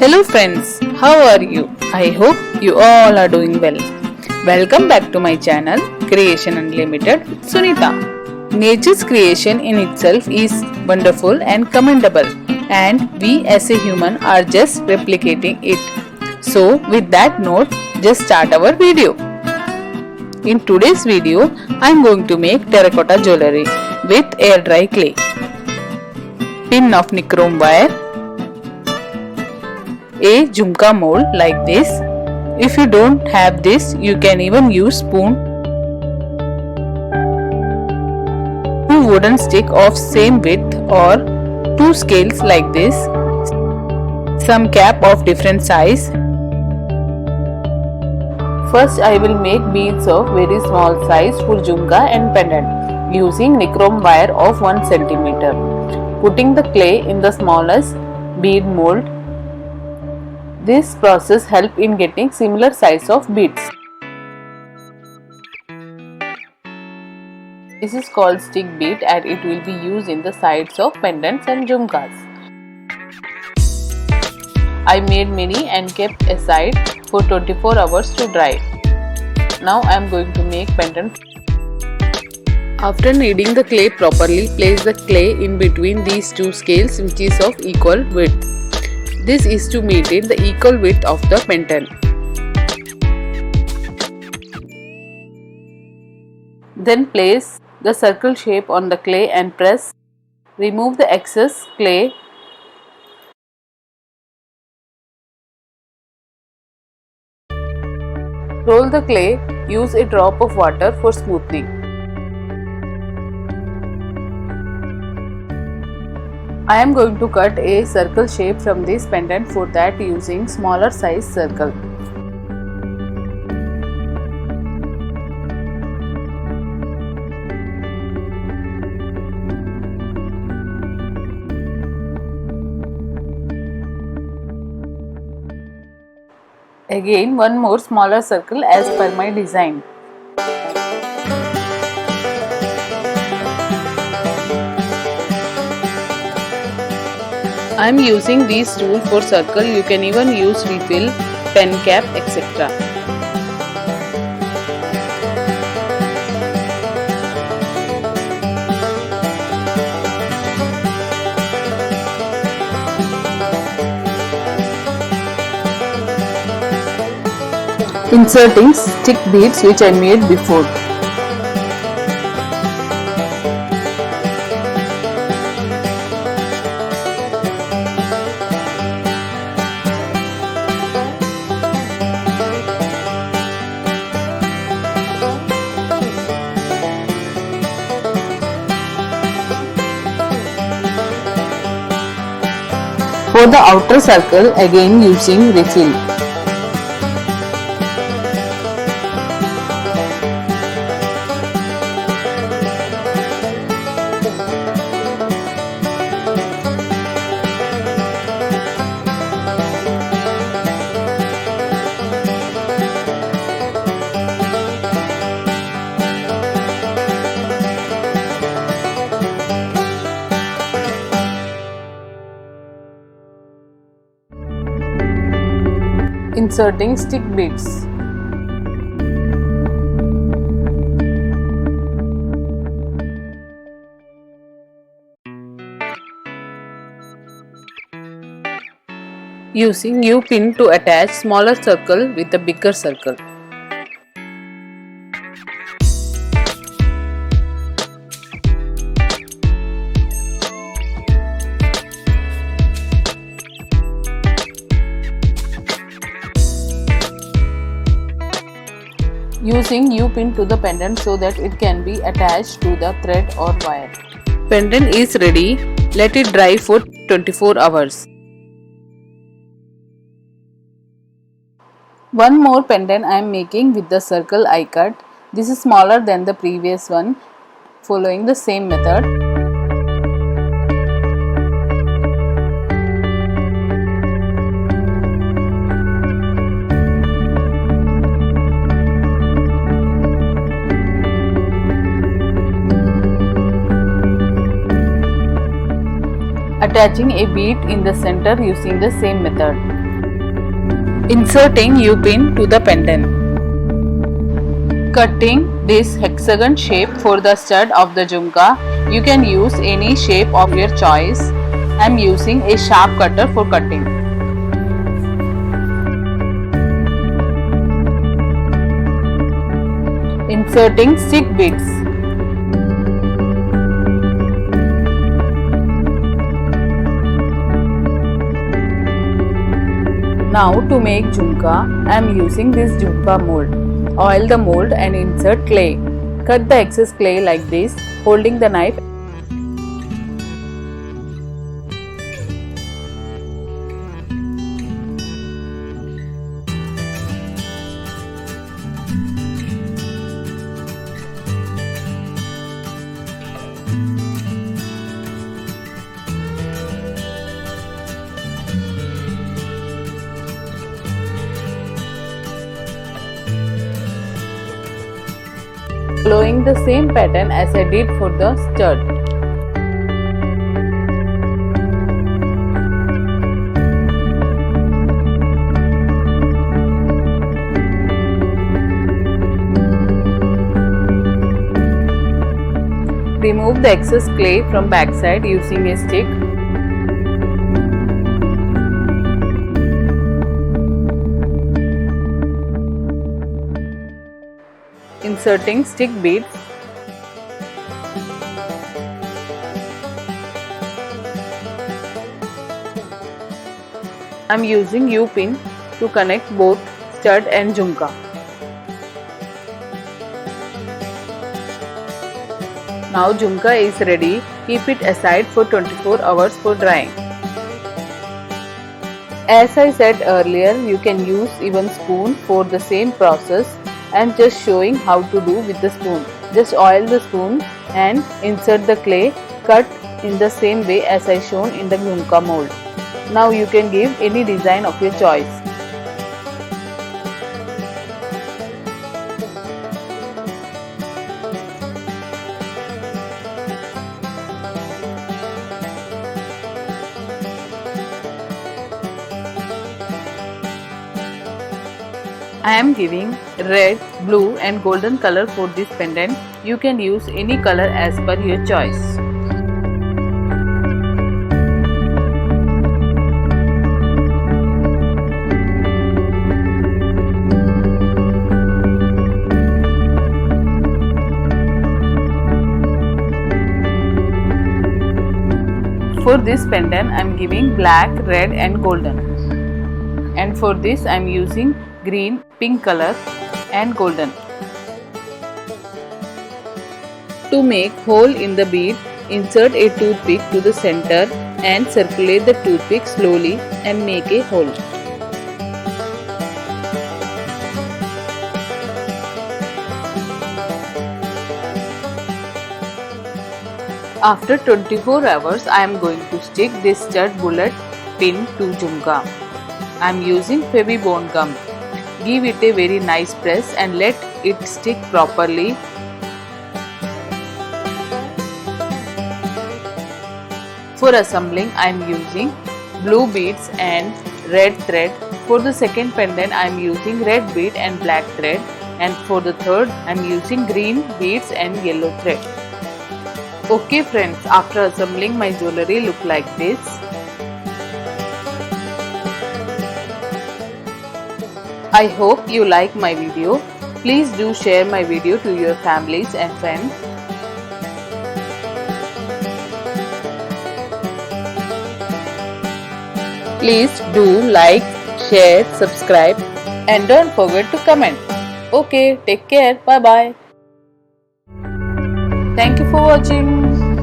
Hello friends, how are you? I hope you all are doing well. Welcome back to my channel Creation Unlimited with Sunita. Nature's creation in itself is wonderful and commendable, and we as a human are just replicating it. So with that note, just start our video. In today's video, I am going to make terracotta jewellery with air dry clay, pin of NICROME wire, a JHUMKA mold like this. If you don't have this, you can even use spoon, 2 wooden stick of same width or 2 scales like this, some cap of different size. First I will make beads of very small size for jhumka and pendant using NICROME wire of 1 cm. Putting the clay in the smallest bead mold. This process helps in getting similar size of beads. This is called stick bead and it will be used in the sides of pendants and jhumkas. I made many and kept aside for 24 hours to dry. Now I am going to make pendant. After kneading the clay properly, place the clay in between these 2 scales which is of equal width. This is to maintain the equal width of the pendant. Then place the circle shape on the clay and press. Remove the excess clay. Roll the clay. Use a drop of water for smoothing. I am going to cut a circle shape from this pendant, for that using smaller size circle. Again one more smaller circle as per my design. I am using these tools for circle. You can even use refill, pen cap, etc. Inserting stick beads which I made before. For the outer circle, again using refill. Inserting stick beads. Using U-pin to attach smaller circle with the bigger circle. Using U-pin to the pendant so that it can be attached to the thread or wire. Pendant is ready. Let it dry for 24 hours. One more pendant I am making with the circle I cut. This is smaller than the previous one, following the same method. attaching a bead in the center using the same method. Inserting U-pin to the pendant. Cutting this hexagon shape for the stud of the jhumka. You can use any shape of your choice. I am using a sharp cutter for cutting. Inserting stick beads. Now to make jhumka, I am using this jhumka mold. Oil the mold and insert clay. Cut the excess clay like this, holding the knife. Following the same pattern as I did for the stud. Remove the excess clay from backside using a stick. Inserting stick beads. I am using U-pin to connect both stud and jhumka. Now jhumka is ready. Keep it aside for 24 hours for drying. As I said earlier, you can use even spoon for the same process. I am just showing how to do with the spoon. Just oil the spoon and insert the clay, cut in the same way as I shown in the jhumka mold. Now you can give any design of your choice. I am giving red, blue and golden color for this pendant. You can use any color as per your choice. For this pendant, I am giving black, red and golden. And for this, I am using green, pink color and golden. To make hole in the bead, insert a toothpick to the center and circulate the toothpick slowly and make a hole. After 24 hours, I am going to stick this stud bullet pin to jhumka. I am using Fevibond gum. Give it a very nice press and let it stick properly. For assembling, I am using blue beads and red thread. For the second pendant, I am using red bead and black thread. And for the third, I am using green beads and yellow thread. Okay friends, after assembling my jewellery look like this. I hope you like my video. Please do share my video to your families and friends. Please do like, share, subscribe and don't forget to comment. Okay, take care. Bye bye. Thank you for watching.